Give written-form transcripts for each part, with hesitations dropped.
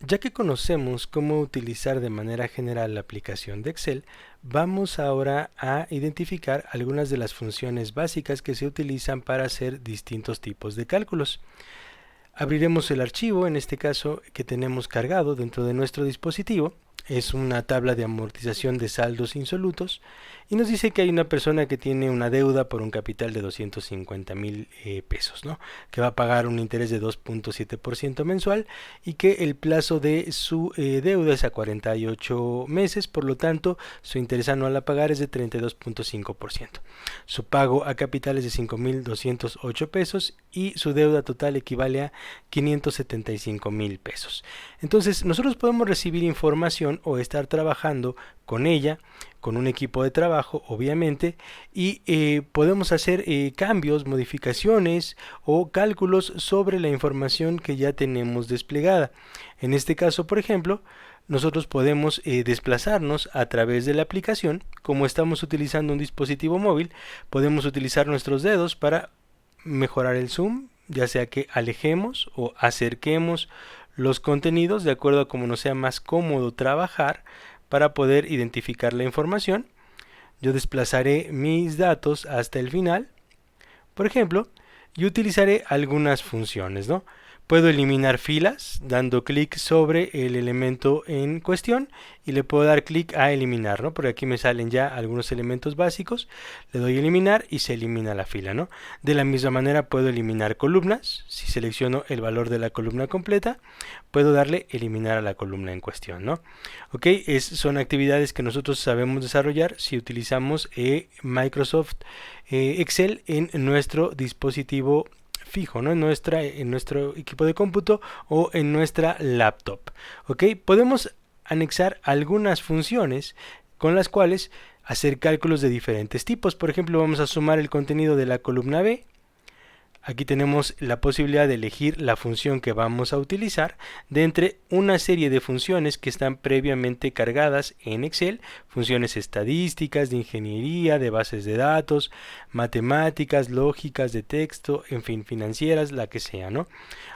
Ya que conocemos cómo utilizar de manera general la aplicación de Excel, vamos ahora a identificar algunas de las funciones básicas que se utilizan para hacer distintos tipos de cálculos. Abriremos el archivo, en este caso que tenemos cargado dentro de nuestro dispositivo. Es una tabla de amortización de saldos insolutos y nos dice que hay una persona que tiene una deuda por un capital de 250,000 pesos, ¿no? Que va a pagar un interés de 2.7% mensual y que el plazo de su deuda es a 48 meses, por lo tanto su interés anual a pagar es de 32.5%. Su pago a capital es de 5,208 pesos y su deuda total equivale a 575,000 pesos. Entonces nosotros podemos recibir información o estar trabajando con ella, con un equipo de trabajo obviamente, y podemos hacer cambios, modificaciones o cálculos sobre la información que ya tenemos desplegada. En este caso, por ejemplo, nosotros podemos desplazarnos a través de la aplicación. Como estamos utilizando un dispositivo móvil, podemos utilizar nuestros dedos para mejorar el zoom, ya sea que alejemos o acerquemos los contenidos de acuerdo a cómo nos sea más cómodo trabajar para poder identificar la información. Yo desplazaré mis datos hasta el final, por ejemplo, y utilizaré algunas funciones, ¿no? Puedo eliminar filas dando clic sobre el elemento en cuestión y le puedo dar clic a eliminar, ¿no? Porque aquí me salen ya algunos elementos básicos. Le doy a eliminar y se elimina la fila, ¿no? De la misma manera puedo eliminar columnas. Si selecciono el valor de la columna completa, puedo darle eliminar a la columna en cuestión, ¿no? Ok, son actividades que nosotros sabemos desarrollar si utilizamos Microsoft Excel en nuestro dispositivo fijo, ¿no? En nuestro equipo de cómputo o en nuestra laptop. ¿Ok? Podemos anexar algunas funciones con las cuales hacer cálculos de diferentes tipos. Por ejemplo, vamos a sumar el contenido de la columna B. Aquí tenemos la posibilidad de elegir la función que vamos a utilizar de entre una serie de funciones que están previamente cargadas en Excel, funciones estadísticas, de ingeniería, de bases de datos, matemáticas, lógicas, de texto, en fin, financieras, la que sea, ¿no?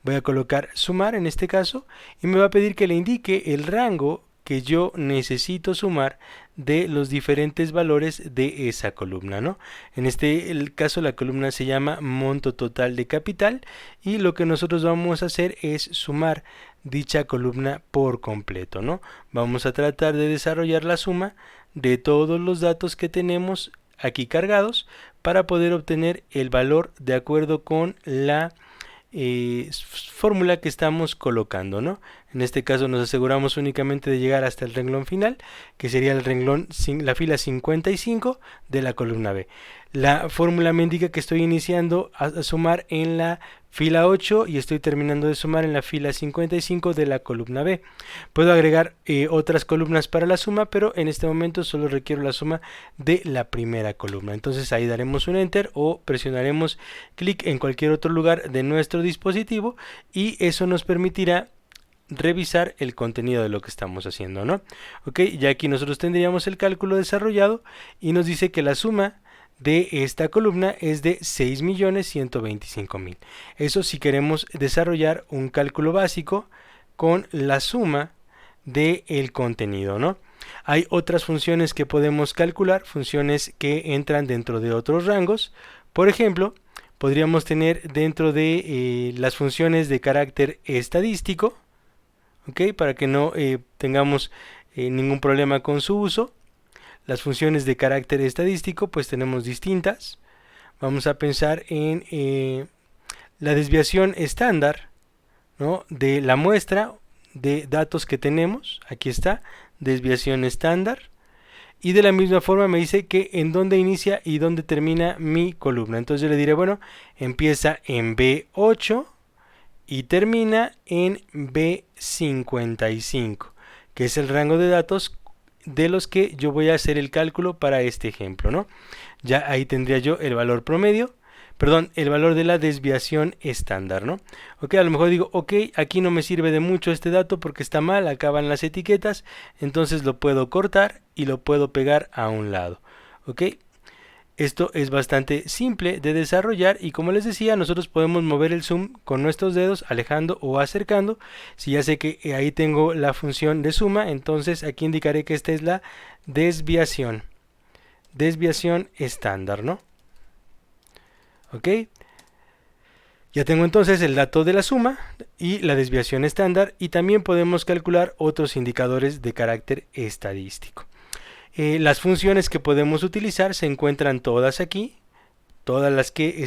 Voy a colocar sumar en este caso y me va a pedir que le indique el rango que yo necesito sumar de los diferentes valores de esa columna, ¿no? En el caso la columna se llama monto total de capital y lo que nosotros vamos a hacer es sumar dicha columna por completo, ¿no? Vamos a tratar de desarrollar la suma de todos los datos que tenemos aquí cargados para poder obtener el valor de acuerdo con la fórmula que estamos colocando, ¿no? En este caso nos aseguramos únicamente de llegar hasta el renglón final, que sería el renglón, la fila 55 de la columna B. La fórmula me indica que estoy iniciando a sumar en la fila 8 y estoy terminando de sumar en la fila 55 de la columna B. Puedo agregar otras columnas para la suma, pero en este momento solo requiero la suma de la primera columna. Entonces ahí daremos un enter o presionaremos clic en cualquier otro lugar de nuestro dispositivo y eso nos permitirá revisar el contenido de lo que estamos haciendo, ¿no? Ok, ya aquí nosotros tendríamos el cálculo desarrollado y nos dice que la suma de esta columna es de 6,125,000. Eso si queremos desarrollar un cálculo básico con la suma del contenido, ¿no? Hay otras funciones que podemos calcular, funciones que entran dentro de otros rangos. Por ejemplo, podríamos tener dentro de las funciones de carácter estadístico, ¿ok? Para que no tengamos ningún problema con su uso. Las funciones de carácter estadístico pues tenemos distintas. Vamos a pensar en la desviación estándar, ¿no? De la muestra de datos que tenemos. Aquí está, desviación estándar. Y de la misma forma me dice que en dónde inicia y dónde termina mi columna. Entonces yo le diré, bueno, empieza en B8 y termina en B55, que es el rango de datos de los que yo voy a hacer el cálculo para este ejemplo, ¿no? Ya ahí tendría yo el valor promedio, perdón, el valor de la desviación estándar, ¿no? Ok, a lo mejor digo, ok, aquí no me sirve de mucho este dato porque está mal, acá van las etiquetas, entonces lo puedo cortar y lo puedo pegar a un lado, ok. Esto es bastante simple de desarrollar y como les decía, nosotros podemos mover el zoom con nuestros dedos, alejando o acercando. Si ya sé que ahí tengo la función de suma, entonces aquí indicaré que esta es la desviación. Desviación estándar, ¿no? Ok. Ya tengo entonces el dato de la suma y la desviación estándar, y también podemos calcular otros indicadores de carácter estadístico. Las funciones que podemos utilizar se encuentran todas aquí, todas las que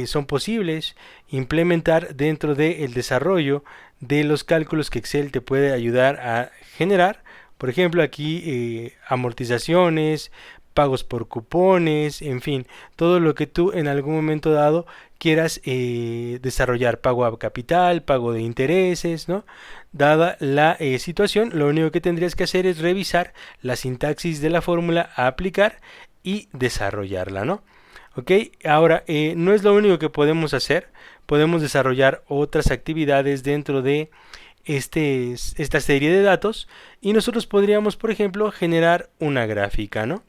son posibles implementar dentro del desarrollo de los cálculos que Excel te puede ayudar a generar. Por ejemplo, aquí amortizaciones, pagos por cupones, en fin, todo lo que tú en algún momento dado quieras desarrollar, pago a capital, pago de intereses, ¿no? Dada la situación, lo único que tendrías que hacer es revisar la sintaxis de la fórmula a aplicar y desarrollarla, ¿no? Ok, ahora no es lo único que podemos hacer, podemos desarrollar otras actividades dentro de esta serie de datos, y nosotros podríamos, por ejemplo, generar una gráfica, ¿no?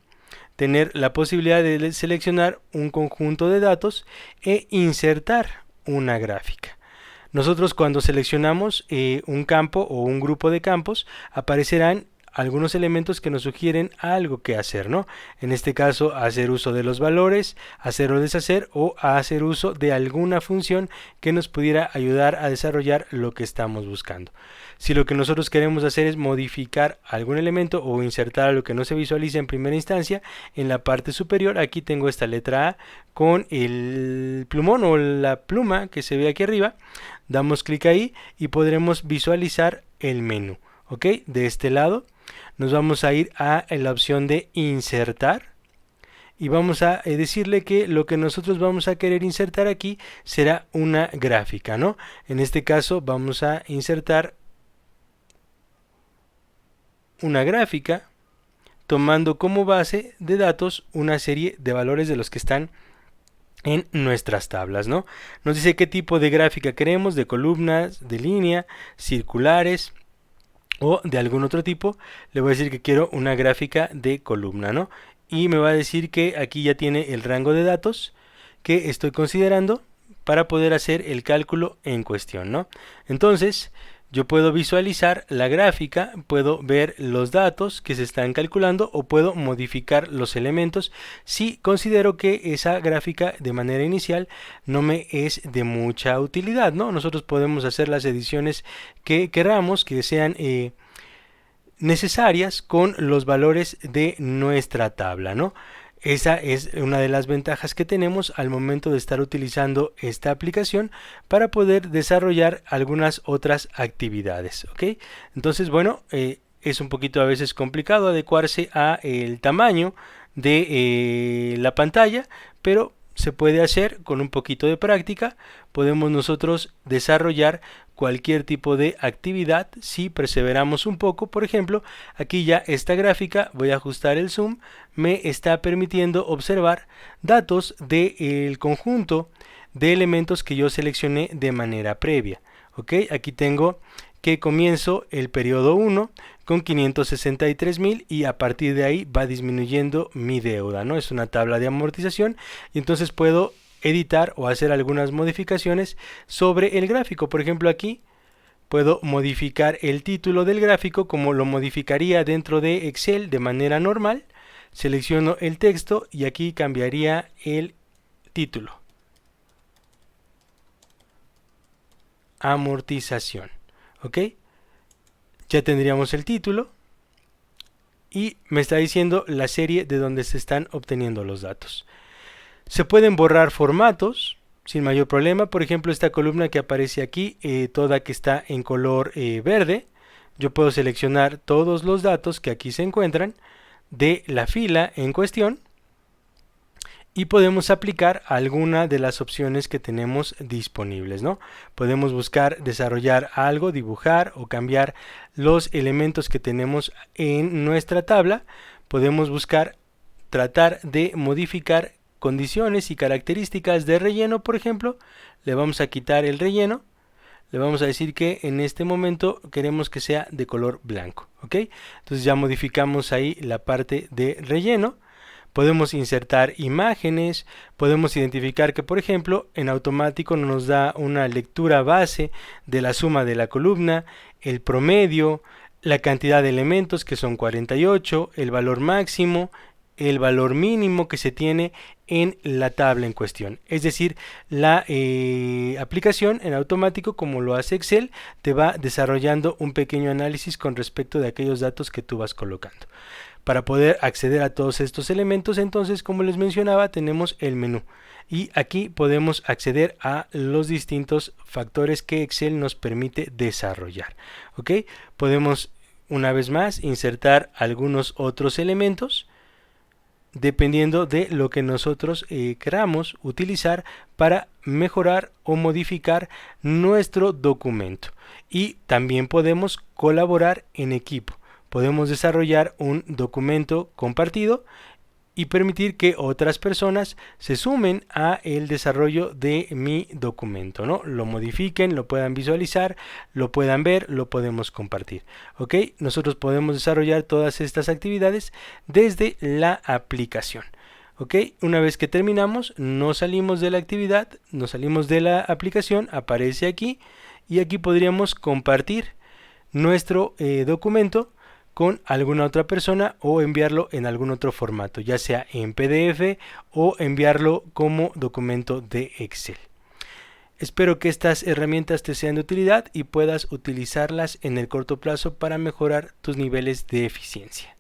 Tener la posibilidad de seleccionar un conjunto de datos e insertar una gráfica. Nosotros cuando seleccionamos un campo o un grupo de campos, aparecerán algunos elementos que nos sugieren algo que hacer, ¿no? En este caso, hacer uso de los valores, hacer o deshacer, o hacer uso de alguna función que nos pudiera ayudar a desarrollar lo que estamos buscando. Si lo que nosotros queremos hacer es modificar algún elemento o insertar algo que no se visualiza en primera instancia, en la parte superior aquí tengo esta letra A con el plumón o la pluma que se ve aquí arriba. Damos clic ahí y podremos visualizar el menú. ¿Ok? De este lado nos vamos a ir a la opción de insertar y vamos a decirle que lo que nosotros vamos a querer insertar aquí será una gráfica, ¿no? En este caso vamos a insertar una gráfica tomando como base de datos una serie de valores de los que están en nuestras tablas, ¿no? Nos dice qué tipo de gráfica queremos, de columnas, de línea, circulares o de algún otro tipo. Le voy a decir que quiero una gráfica de columna, ¿no? Y me va a decir que aquí ya tiene el rango de datos que estoy considerando para poder hacer el cálculo en cuestión, ¿no? Entonces, yo puedo visualizar la gráfica, puedo ver los datos que se están calculando o puedo modificar los elementos si considero que esa gráfica de manera inicial no me es de mucha utilidad, ¿no? Nosotros podemos hacer las ediciones que queramos, que sean necesarias con los valores de nuestra tabla, ¿no? Esa es una de las ventajas que tenemos al momento de estar utilizando esta aplicación para poder desarrollar algunas otras actividades, ¿ok? Entonces, bueno, es un poquito a veces complicado adecuarse a el tamaño de la pantalla, pero se puede hacer con un poquito de práctica. Podemos nosotros desarrollar cualquier tipo de actividad si perseveramos un poco. Por ejemplo, aquí ya esta gráfica, voy a ajustar el zoom, me está permitiendo observar datos del conjunto de elementos que yo seleccioné de manera previa. ¿Ok? Aquí tengo que comienzo el periodo 1 con 563,000 y a partir de ahí va disminuyendo mi deuda, ¿no? Es una tabla de amortización y entonces puedo editar o hacer algunas modificaciones sobre el gráfico. Por ejemplo, aquí puedo modificar el título del gráfico como lo modificaría dentro de Excel de manera normal. Selecciono el texto y aquí cambiaría el título. Amortización. ¿Ok? Ya tendríamos el título y me está diciendo la serie de donde se están obteniendo los datos. Se pueden borrar formatos sin mayor problema. Por ejemplo, esta columna que aparece aquí, toda que está en color verde, yo puedo seleccionar todos los datos que aquí se encuentran de la fila en cuestión y podemos aplicar alguna de las opciones que tenemos disponibles, ¿no? Podemos buscar desarrollar algo, dibujar o cambiar los elementos que tenemos en nuestra tabla. Podemos buscar tratar de modificar condiciones y características de relleno. Por ejemplo, le vamos a quitar el relleno, le vamos a decir que en este momento queremos que sea de color blanco, ¿ok? Entonces ya modificamos ahí la parte de relleno. Podemos insertar imágenes, podemos identificar que, por ejemplo, en automático nos da una lectura base de la suma de la columna, el promedio, la cantidad de elementos, que son 48, el valor máximo, el valor mínimo que se tiene en la tabla en cuestión. Es decir, la aplicación en automático, como lo hace Excel, te va desarrollando un pequeño análisis con respecto de aquellos datos que tú vas colocando. Para poder acceder a todos estos elementos, entonces, como les mencionaba, tenemos el menú. Y aquí podemos acceder a los distintos factores que Excel nos permite desarrollar. ¿Ok? Podemos, una vez más, insertar algunos otros elementos dependiendo de lo que nosotros queramos utilizar para mejorar o modificar nuestro documento. Y también podemos colaborar en equipo. Podemos desarrollar un documento compartido y permitir que otras personas se sumen a el desarrollo de mi documento, ¿no? Lo modifiquen, lo puedan visualizar, lo puedan ver, lo podemos compartir. ¿Ok? Nosotros podemos desarrollar todas estas actividades desde la aplicación. ¿Ok? Una vez que terminamos, nos salimos de la actividad, nos salimos de la aplicación, aparece aquí y aquí podríamos compartir nuestro documento con alguna otra persona o enviarlo en algún otro formato, ya sea en PDF o enviarlo como documento de Excel. Espero que estas herramientas te sean de utilidad y puedas utilizarlas en el corto plazo para mejorar tus niveles de eficiencia.